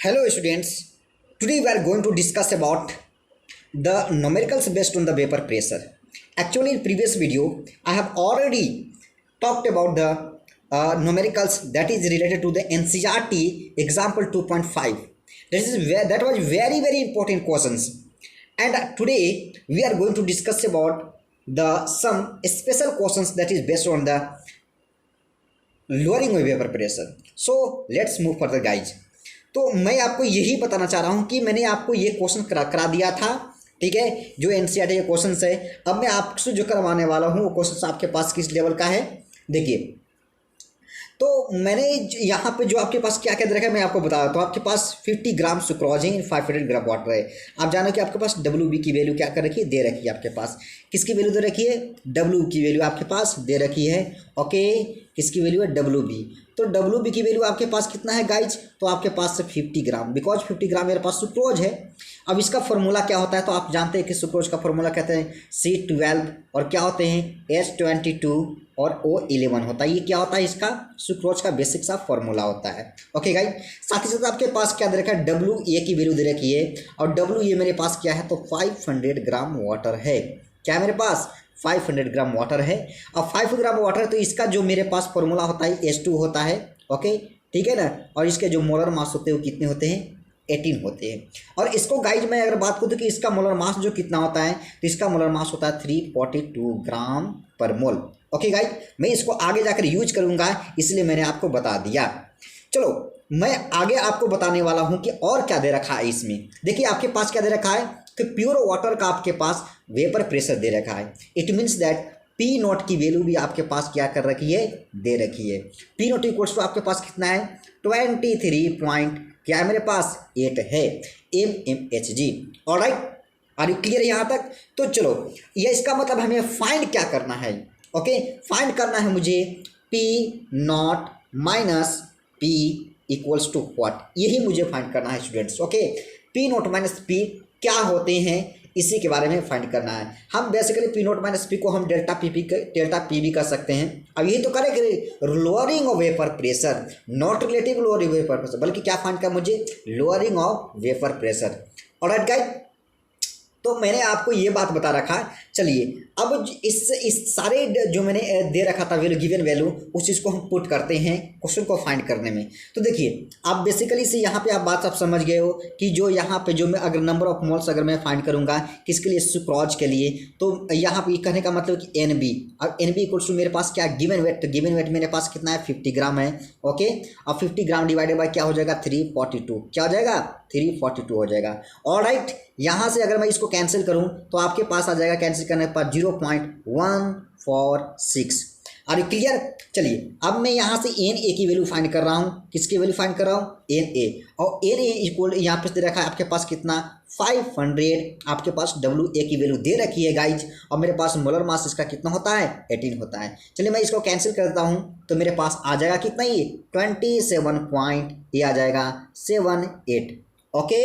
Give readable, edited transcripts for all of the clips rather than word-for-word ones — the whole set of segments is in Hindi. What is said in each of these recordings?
Hello students, today we are going to discuss about the numericals based on the vapor pressure. Actually in previous video I have already talked about the numericals that is related to the NCERT example 2.5. That was very important questions, and today we are going to discuss about the some special questions that is based on the lowering vapour pressure. So let's move further guys. तो मैं आपको यही बताना चाह रहा हूँ कि मैंने आपको ये क्वेश्चन करा दिया था, ठीक है, जो एनसीईआरटी के क्वेश्चन है. अब मैं आपसे जो करवाने वाला हूँ वो क्वेश्चन आपके पास किस लेवल का है देखिए. तो मैंने यहाँ पे जो आपके पास क्या क्या दे रखा है मैं आपको बता देता हूँ. आपके पास 50 ग्राम सुक्रोज है, 500 ग्राम वाटर है. आप जानो कि आपके पास WB की वैल्यू क्या कर रखी है, दे रखी है. आपके पास किसकी वैल्यू दे रखी है, W की वैल्यू आपके पास दे रखी है. ओके, किसकी वैल्यू है, WB. तो WB की वैल्यू आपके पास कितना है गाइज, तो आपके पास से 50 ग्राम, बिकॉज 50 ग्राम मेरे पास सुक्रोज है. अब इसका फॉर्मूला क्या होता है, तो आप जानते हैं कि सुक्रोज का फॉर्मूला कहते हैं C12 और क्या होते हैं S22 और O11 होता है. ये क्या होता है, इसका सुक्रोज का बेसिक सा फॉर्मूला होता है. ओके गाइज, साथ ही साथ आपके पास क्या दे रखा है, WA की वैल्यू दे रखी है और WA मेरे पास क्या है, तो 500 ग्राम वाटर है. क्या मेरे पास 500 ग्राम वाटर है. अब 5 ग्राम वाटर, तो इसका जो मेरे पास फॉर्मूला होता है H2 होता है. ओके, ठीक है ना. और इसके जो मोलर मास होते हैं वो कितने होते हैं, 18 होते हैं. और इसको गाइज मैं अगर बात करूँ कि इसका मोलर मास जो कितना होता है, तो इसका मोलर मास होता है 342 ग्राम पर मोल. ओके गाइज, मैं इसको आगे जाकर यूज करूँगा, इसलिए मैंने आपको बता दिया. चलो मैं आगे आपको बताने वाला हूँ कि और क्या दे रखा है इसमें. देखिए आपके पास क्या दे रखा है कि प्योर वाटर का आपके पास वेपर प्रेशर दे रखा है. It means that P not की वैल्यू भी आपके पास क्या कर रखी है, दे रखी है. पी नॉट इक्वल्स टू आपके पास कितना है, 23 पॉइंट क्या है मेरे पास 8 है mmHg. Alright, are you clear यहाँ तक. तो चलो ये इसका मतलब हमें फाइंड क्या करना है. ओके, फाइंड करना है मुझे P not minus P equals to what, यही मुझे फाइंड करना है students. Okay, P not minus P क्या होते हैं इसी के बारे में फाइंड करना है. हम basically P not minus P को हम डेल्टा पी भी कर सकते हैं. अब यही तो करेंगे lowering of vapour pressure, not relative lowering vapour pressure, बल्कि क्या फाइंड करना मुझे, lowering of vapour pressure. Alright guys, तो मैंने आपको ये बात बता रखा है. चलिए अब इस सारे जो मैंने दे रखा था वैल्यू, गिवन वैल्यू, उस चीज़ को हम पुट करते हैं क्वेश्चन को फाइंड करने में. तो देखिए आप बेसिकली से यहाँ पे आप बात सब समझ गए हो कि जो यहाँ पे जो मैं अगर नंबर ऑफ मोल्स अगर मैं फाइंड करूँगा किसके लिए, सुक्रोज के लिए, तो यहाँ पे कहने का मतलब कि NB. अब NB इक्वल्स टू मेरे पास क्या, गिवन वेट. तो गिवन वेट मेरे पास कितना है, 50 ग्राम है. ओके, अब 50 ग्राम डिवाइडेड बाय क्या हो जाएगा, 342. क्या हो जाएगा, 342 हो जाएगा. ऑलराइट, यहाँ से अगर मैं इसको कैंसिल करूँ तो आपके पास आ जाएगा, कैंसिल करने पर 0.146. Are you clear. चलिए अब मैं यहाँ से NA की वैल्यू फाइंड कर रहा हूँ. किसकी वैल्यू फाइंड कर रहा हूँ, NA. और NA इक्वल यहाँ पे दे रखा है आपके पास कितना, 500. आपके पास WA की वैल्यू दे रखी है गाइज, और मेरे पास मोलर मास इसका कितना होता है, 18 होता है. चलिए मैं इसको कैंसिल कर देता हूँ, तो मेरे पास आ जाएगा कितना, ये 27 पॉइंट, ये आ जाएगा 78. ओके,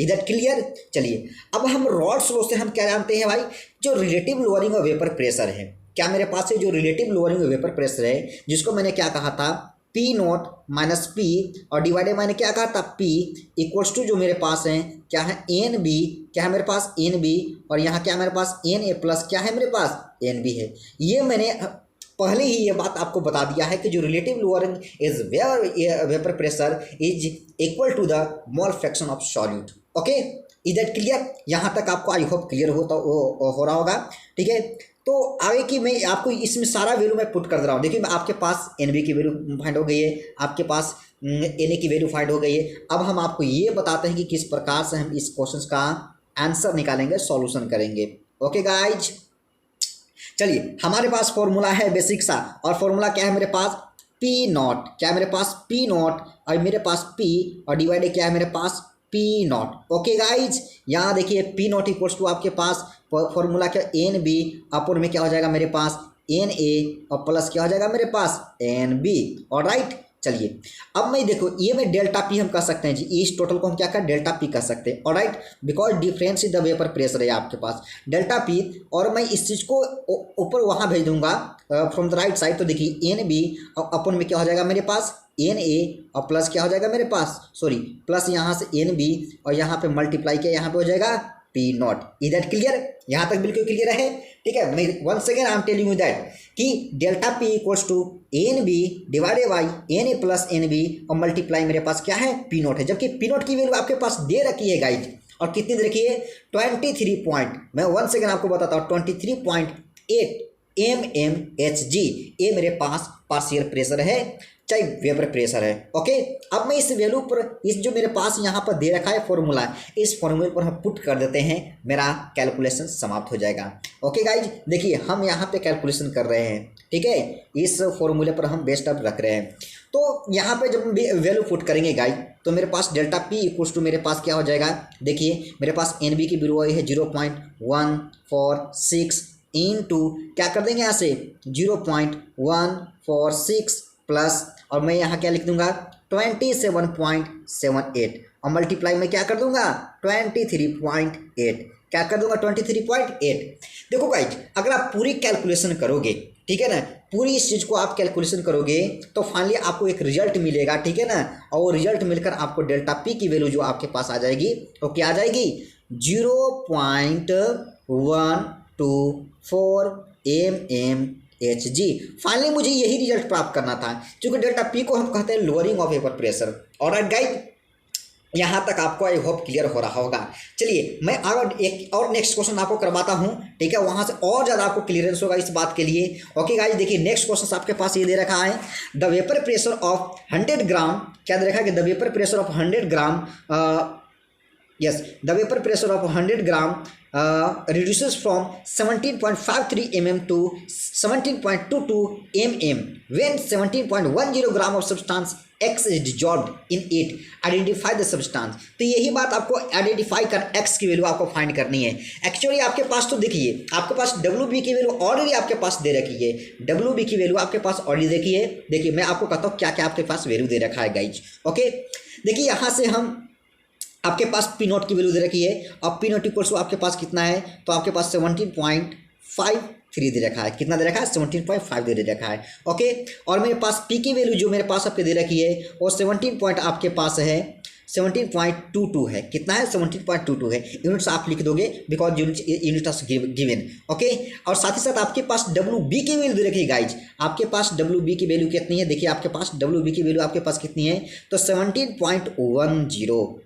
इधर क्लियर. चलिए अब हम रॉल्स लॉ से हम क्या जानते हैं भाई, जो relative lowering of vapour pressure है, क्या मेरे पास से जो relative lowering of vapour pressure है, जिसको मैंने क्या कहा था, पी नॉट माइनस पी और डिवाइडेड मैंने क्या कहा था, पी इक्वल्स टू जो मेरे पास है क्या है, NB. क्या है मेरे पास, NB. और यहाँ क्या मेरे पास, NA प्लस क्या है मेरे पास, NB है. ये मैंने पहले ही ये बात आपको बता दिया है कि जो relative lowering is vapour pressure is equal to the mole fraction of solute. Okay, इधर क्लियर. यहाँ तक आपको आई होप क्लियर हो रहा होगा. ठीक है, तो आगे की मैं आपको इसमें सारा वैल्यू मैं पुट कर दे रहा हूँ. देखिए आपके पास NB की वैल्यू फाइंड हो गई है, आपके पास NA की वैल्यू फाइंड हो गई है. अब हम आपको ये बताते हैं कि किस प्रकार से हम इस क्वेश्चन का आंसर निकालेंगे, सॉल्यूशन करेंगे. ओके गाइज, चलिए हमारे पास फॉर्मूला है बेसिक सा, और फॉर्मूला क्या है मेरे पास, पी नॉट. क्या है मेरे पास, पी नॉट, और मेरे पास P और डिवाइडेड क्या है मेरे पास, पी नॉट. ओके गाइज, यहाँ देखिए पी नॉट इक्वल्स टू आपके पास फॉर्मूला क्या, NB अपोन में क्या हो जाएगा मेरे पास, NA और प्लस क्या हो जाएगा मेरे पास, NB. ऑलराइट, चलिए अब मैं देखो ये में डेल्टा पी हम कर सकते हैं जी, इस टोटल को हम क्या कर डेल्टा पी कर सकते हैं। Alright, because difference in the vapour pressure है आपके पास डेल्टा पी, और मैं इस चीज़ को ऊपर वहाँ भेज दूंगा फ्रॉम द राइट साइड। तो देखिए एन बी अपन में क्या हो जाएगा मेरे पास एन ए और प्लस क्या हो जाएगा मेरे पास, सॉरी प्लस यहाँ से एन बी और यहाँ पे मल्टीप्लाई किया, यहाँ पे हो जाएगा P naught. Is that clear? यहाँ तक बिल्कुल क्लियर है, ठीक है। मैं once again I am telling you that कि delta P equals to N B divided by N A plus N B और मल्टीप्लाई मेरे पास क्या है, पी नॉट है। जबकि पी नॉट की वैल्यू आपके पास दे रखी है गाइज, और कितनी दे रखी है, 23 पॉइंट, मैं वंस अगेन आपको बताता हूँ 23.8 mmHg। ये मेरे पास पार्शियल प्रेशर है, चाहे वेपर प्रेशर है। ओके, अब मैं इस वैल्यू पर, इस जो मेरे पास यहाँ पर दे रखा है फॉर्मूला, इस फॉर्मूले पर हम पुट कर देते हैं, मेरा कैलकुलेशन समाप्त हो जाएगा। ओके गाइज, देखिए हम यहाँ पे कैलकुलेशन कर रहे हैं, ठीक है, इस फॉर्मूले पर हम बेस्ट अप रख रहे हैं। तो यहाँ पे जब वैल्यू पुट करेंगे गाइज, तो मेरे पास डेल्टा पी इक्वल्स टू मेरे पास क्या हो जाएगा, देखिए मेरे पास एन बी की वैल्यू आई है 0.146 इंटू क्या कर देंगे यहाँ से 0.146 प्लस, और मैं यहाँ क्या लिख दूंगा 27.78 और मल्टीप्लाई में क्या कर दूंगा 23.8, क्या कर दूंगा 23.8। देखो गाइज, अगर आप पूरी कैलकुलेशन करोगे, ठीक है ना, पूरी इस चीज़ को आप कैलकुलेशन करोगे तो फाइनली आपको एक रिजल्ट मिलेगा, ठीक है ना, और रिजल्ट मिलकर आपको डेल्टा पी की वैल्यू जो आपके पास आ जाएगी तो क्या आ जाएगी 0.124 mmHg। फाइनली मुझे यही रिजल्ट प्राप्त करना था, क्योंकि डेल्टा पी को हम कहते हैं लोअरिंग ऑफ वेपर प्रेशर। और गाइज यहाँ तक आपको आई होप क्लियर हो रहा होगा। चलिए मैं अगर एक और नेक्स्ट क्वेश्चन आपको करवाता हूँ, ठीक है, वहाँ से और ज़्यादा आपको क्लियरेंस होगा इस बात के लिए। ओके गाइज, देखिए नेक्स्ट क्वेश्चन आपके पास ये दे रखा है, द वेपर प्रेशर ऑफ 100 ग्राम, क्या दे रखा है कि the vapour pressure of 100 gram, yes, the vapor pressure of 100 gram reduces from 17.53 mm to 17.22 mm when 17.10 gram of substance X is dissolved in it. Identify the substance। तो यही बात आपको आइडेंटिफाई कर, X की वैल्यू आपको फाइंड करनी है। एक्चुअली आपके पास तो देखिए, आपके पास WB की वैल्यू ऑलरेडी आपके पास दे रखी है, WB की वैल्यू आपके पास ऑलरेडी देखी है। देखिए मैं आपको कहता हूँ क्या क्या आपके पास वैल्यू दे रखा है गाइज। ओके, देखिए यहाँ से हम, आपके पास पी नोट की वैल्यू दे रखी है, अब पी नोट इक्वल्स आपके पास कितना है, तो आपके पास 17.53 दे रखा है, कितना दे रखा है 17.5 दे रखा है। ओके, और मेरे पास पी की वैल्यू जो मेरे पास आपके दे रखी है वो 17 पॉइंट आपके पास है 17.22 है, कितना है 17.22 है। यूनिट्स आप लिख दोगे because unit of given. Okay, और साथ ही साथ आपके पास WB की वैल्यू दे रखी है गाइज, आपके पास WB की वैल्यू कितनी है, देखिए आपके पास WB की वैल्यू आपके पास कितनी है, तो 17.10,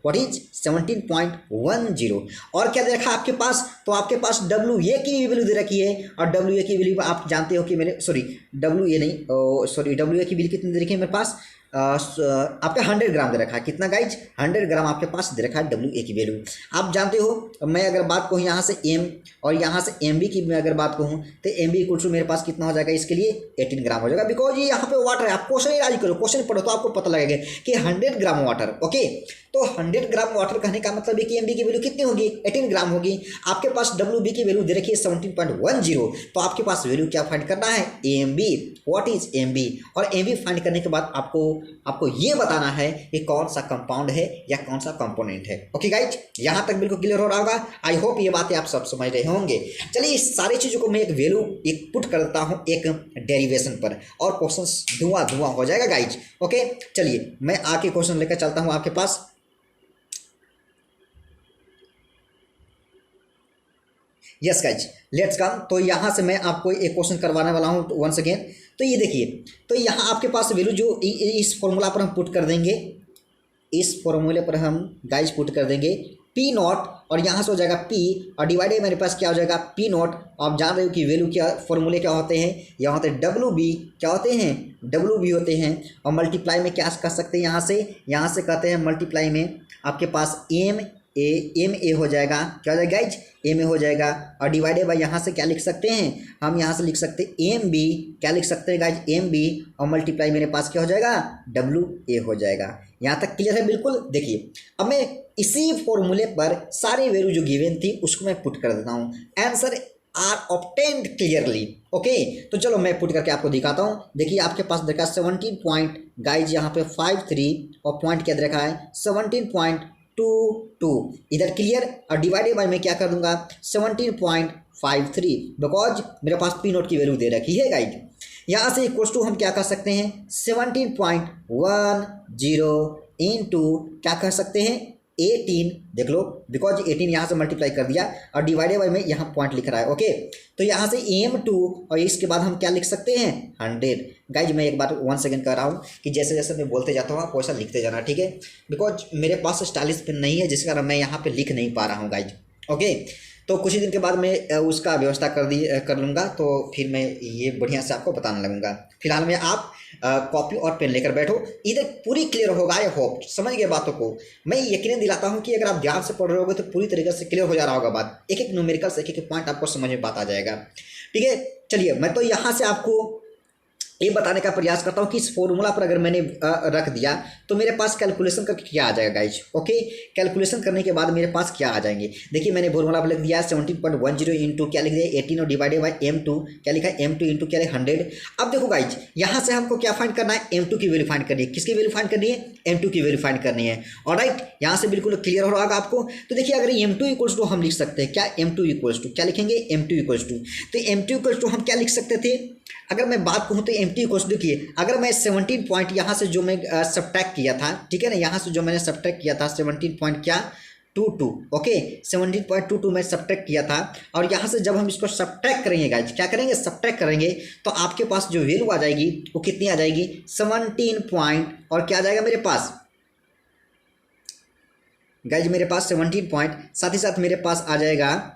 व्हाट इज 17.10। और क्या दे रखा है आपके पास, तो आपके पास WA की वैल्यू दे रखी है, और WA की वैल्यू आप जानते हो कि मैंने, सॉरी WA नहीं, सॉरी WA की वैल्यू कितनी दे रखी है मेरे पास, आपका 100 ग्राम दे रखा है, कितना गाइज 100 ग्राम आपके पास दे रखा है WA की वैल्यू। आप जानते हो, मैं अगर बात कहूँ यहाँ से M और यहाँ से MB की मैं अगर बात कहूँ तो MB इक्वल टू मेरे पास कितना हो जाएगा, इसके लिए 18 ग्राम हो जाएगा, बिकॉज ये यहाँ पे वाटर है। आप क्वेश्चन ही राजी करो, क्वेश्चन पढ़ो तो आपको पता लगेगा कि 100 ग्राम वाटर। ओके, तो 100 ग्राम वाटर कहने का मतलब है कि MB की वैल्यू कितनी होगी 18 ग्राम होगी। आपके पास WB की वैल्यू दे रखी है 17.10, तो आपके पास वैल्यू क्या फाइंड करना है MB, व्हाट इज MB। और MB फाइंड करने के बाद आपको ये बताना है कि कौन सा कंपाउंड है या कौन सा कंपोनेंट है। ओके गाइज, यहाँ तक बिल्कुल क्लियर हो रहा होगा। आई होप ये बातें आप सब समझ रहे होंगे। चलिए इस सारी चीज़ों को मैं एक वैल्यू एक पुट करता हूँ एक डेरिवेशन पर, और क्वेश्चन धुआं हो जाएगा गाइज। ओके, चलिए मैं आके क्वेश्चन लेकर चलता हूँ आपके पास। Yes guys, let's come. तो यहाँ से मैं आपको एक क्वेश्चन करवाने वाला हूँ वंस अगेन। तो ये देखिए, तो यहाँ आपके पास वैल्यू जो इस फॉर्मूला पर हम पुट कर देंगे, इस फॉर्मूले पर हम गाइज पुट कर देंगे पी नॉट, और यहाँ से हो जाएगा पी और डिवाइडेड मेरे पास क्या हो जाएगा पी नॉट। आप जान रहे हो कि वैल्यू क्या, फॉर्मूले क्या होते हैं, यहाँ होते हैं WB, क्या होते हैं WB होते हैं, और मल्टीप्लाई में क्या कर सकते हैं, यहाँ से कहते हैं मल्टीप्लाई में आपके पास MA हो जाएगा, क्या हो जाएगा गाइज MA हो जाएगा, और डिवाइडेड बाय यहाँ से क्या लिख सकते हैं, हम यहाँ से लिख सकते हैं MB, क्या लिख सकते हैं गाइज MB, और मल्टीप्लाई मेरे पास क्या हो जाएगा WA हो जाएगा। यहाँ तक क्लियर है बिल्कुल। देखिए अब मैं इसी फॉर्मूले पर सारी वैल्यू जो गिवन थी उसको मैं पुट कर देता हूँ, answer are obtained clearly. Okay, तो चलो मैं पुट करके आपको दिखाता हूँ। देखिए आपके पास देखा 17 पॉइंट गाइज यहाँ पे 53, और पॉइंट क्या देखा है 17.22, इधर क्लियर, और डिवाइडेड बाय मैं क्या कर दूंगा 17.53, बिकॉज मेरे पास पी नोट की वैल्यू दे रखी है गाइज। यहाँ से इक्वल्स टू हम क्या कर सकते हैं 17.10 इंटू क्या कर सकते हैं 18, देख लो बिकॉज 18 यहाँ से मल्टीप्लाई कर दिया और डिवाइडेड बाय में यहाँ पॉइंट लिख रहा है। ओके, तो यहाँ से m2 और इसके बाद हम क्या लिख सकते हैं 100। गाइज मैं एक बार 1 सेकंड कर रहा हूँ कि जैसे जैसे मैं बोलते जाता हूँ आप वैसा लिखते जाना, ठीक है, बिकॉज मेरे पास स्टाइलिश पेन नहीं है जिस कारण मैं यहाँ पे लिख नहीं पा रहा हूँ गाइज। ओके, तो कुछ ही दिन के बाद मैं उसका व्यवस्था कर लूँगा, तो फिर मैं ये बढ़िया से आपको बताने लगूंगा। फिलहाल में आप कॉपी और पेन लेकर बैठो, इधर पूरी क्लियर होगा। आई होप समझ गए बातों को। मैं यकीन दिलाता हूँ कि अगर आप ध्यान से पढ़ रहे होगे तो पूरी तरीके से क्लियर हो जा रहा होगा बात। एक एक न्यूमेरिकल्स एक एक पॉइंट आपको समझ में बात आ जाएगा, ठीक है। चलिए मैं तो यहाँ से आपको ये बताने का प्रयास करता हूँ कि इस फॉर्मूला पर अगर मैंने रख दिया तो मेरे पास कैलकुलेशन करके क्या आ जाएगा गाइज। ओके, कैलकुलेशन करने के बाद मेरे पास क्या आ जाएंगे, देखिए मैंने फॉर्मूला पर लिख दिया 17.10 इंटू क्या लिख दिया 18 और डिवाइडेड बाय m2, क्या लिखा है m2 इंटू क्या लिखा 100। अब देखो गाइज यहाँ से हमको क्या फाइंड करना है m2 की वैल्यू फाइंड करनी है। किसकी वैल्यू फाइंड करनी है m2 की वैल्यू फाइंड करनी है। ऑलराइट, यहाँ से बिल्कुल क्लियर हो रहा होगा आपको। तो देखिए अगर m2 इक्वल्स टू हम लिख सकते हैं क्या m2 इक्वल्स टू क्या लिखेंगे m2 इक्वल्स टू, तो m2 इक्वल्स टू हम क्या लिख सकते थे। अगर मैं बात कहूँ तो m2 इक्वल्स टू देखिए अगर मैं 17 पॉइंट यहाँ से जो मैं सब्ट्रैक्ट किया था, ठीक है ना, यहाँ से जो मैंने सब्ट्रैक्ट किया था 17 पॉइंट क्या 22, ओके 17.22 मैं सब्ट्रैक्ट किया था। और यहाँ से जब हम इसको सब्ट्रैक्ट करेंगे गाइज, क्या करेंगे सब्ट्रैक्ट करेंगे, तो आपके पास जो वैल्यू आ जाएगी वो कितनी आ जाएगी 17 पॉइंट और क्या आ जाएगा मेरे पास गाइज, मेरे पास 17 पॉइंट, साथ ही साथ मेरे पास आ जाएगा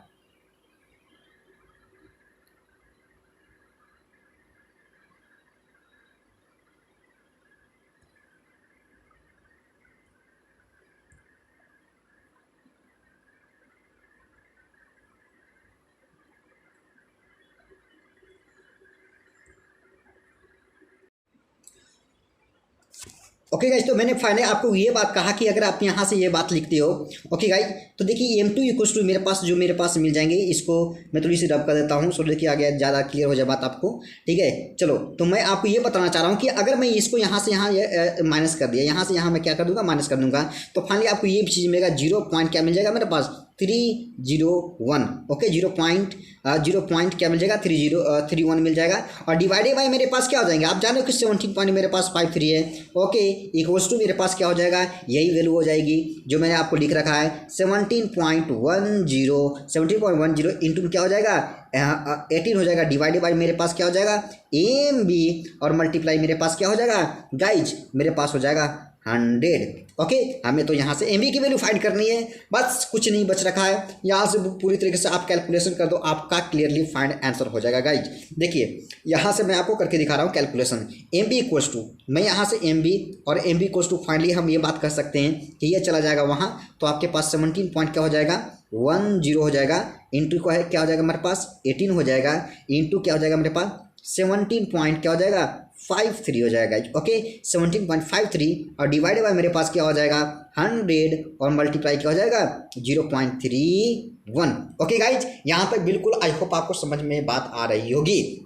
ओके गाइज। तो मैंने फाइनली आपको ये बात कहा कि अगर आप यहाँ से ये बात लिखते हो, ओके गाइज, तो देखिए m2 इक्वल्स टू मेरे पास मिल जाएंगे। इसको मैं थोड़ी सी रब कर देता हूँ, सो देखिए आगे ज़्यादा क्लियर हो जाए बात आपको, ठीक है। चलो तो मैं आपको ये बताना चाह रहा हूँ कि अगर मैं इसको यहाँ से यहाँ माइनस कर दिया, यहाँ से यहाँ मैं क्या कर दूंगा माइनस कर दूंगा, तो फाइनली आपको ये चीज़ मिलेगा 0 पॉइंट क्या मिल जाएगा मेरे पास 301, ओके 0 पॉइंट क्या मिल जाएगा 31 मिल जाएगा। और डिवाइडेड बाय मेरे पास क्या हो जाएंगे, आप जानो कि 17 पॉइंट मेरे पास 53 है, ओके इक्वल्स टू मेरे पास क्या हो जाएगा यही वैल्यू हो जाएगी जो मैंने आपको लिख रखा है 17.10 इंटू क्या हो जाएगा 18 हो जाएगा, डिवाइडेड बाय मेरे पास क्या हो जाएगा MB और मल्टीप्लाई मेरे पास क्या हो जाएगा गाइज मेरे पास हो जाएगा 100। ओके, हमें तो यहाँ से MB की वैल्यू फाइंड करनी है, बस कुछ नहीं बच रखा है। यहाँ से पूरी तरीके से आप कैलकुलेशन कर दो, आपका क्लियरली फाइंड आंसर हो जाएगा गाइज। देखिए यहाँ से मैं आपको करके दिखा रहा हूँ कैलकुलेशन। MB इक्वल्स टू मैं यहाँ से MB और MB इक्वल्स टू फाइनली हम ये बात कर सकते हैं कि ये चला जाएगा वहाँ, तो आपके पास 17 पॉइंट क्या हो जाएगा 10 हो जाएगा, इंटू को है क्या हो जाएगा मेरे पास 18 हो जाएगा, इंटू क्या हो जाएगा मेरे पास 17 पॉइंट क्या हो जाएगा 53 हो जाएगा। ओके 17.53 और डिवाइडेड बाय मेरे पास क्या हो जाएगा 100 और मल्टीप्लाई क्या हो जाएगा 0.31। ओके गाइज, यहाँ पर बिल्कुल आई होप आपको समझ में बात आ रही होगी।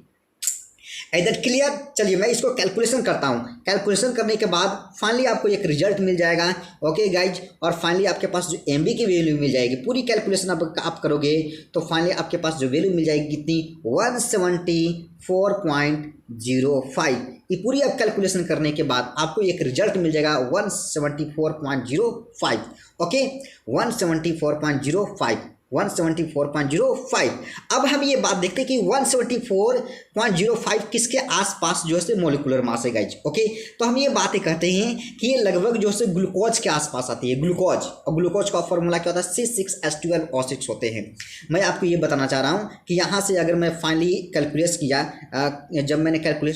इधर क्लियर। चलिए मैं इसको कैलकुलेशन करता हूँ। कैलकुलेशन करने के बाद फाइनली आपको एक रिजल्ट मिल जाएगा, ओके गाइज, और फाइनली आपके पास जो MB की वैल्यू मिल जाएगी, पूरी कैलकुलेशन आप करोगे तो फाइनली आपके पास जो वैल्यू मिल जाएगी कितनी 174.05। ये पूरी आप कैलकुलेशन करने के बाद आपको एक रिजल्ट मिल जाएगा 174.05। ओके 174.05। अब हम ये बात देखते हैं कि 174.05 किसके आसपास जो है मोलिकुलर मास है गाइज। ओके, तो हम ये बातें कहते हैं कि ये लगभग जो है ग्लूकोज के आसपास आती है, ग्लूकोज, और ग्लूकोज का फॉर्मूला क्या होता है C6H12O6 होते हैं। मैं आपको ये बताना चाह रहा हूँ कि यहाँ से अगर मैं फाइनली कैलकुलेट किया, जब मैंने कैलकुलेट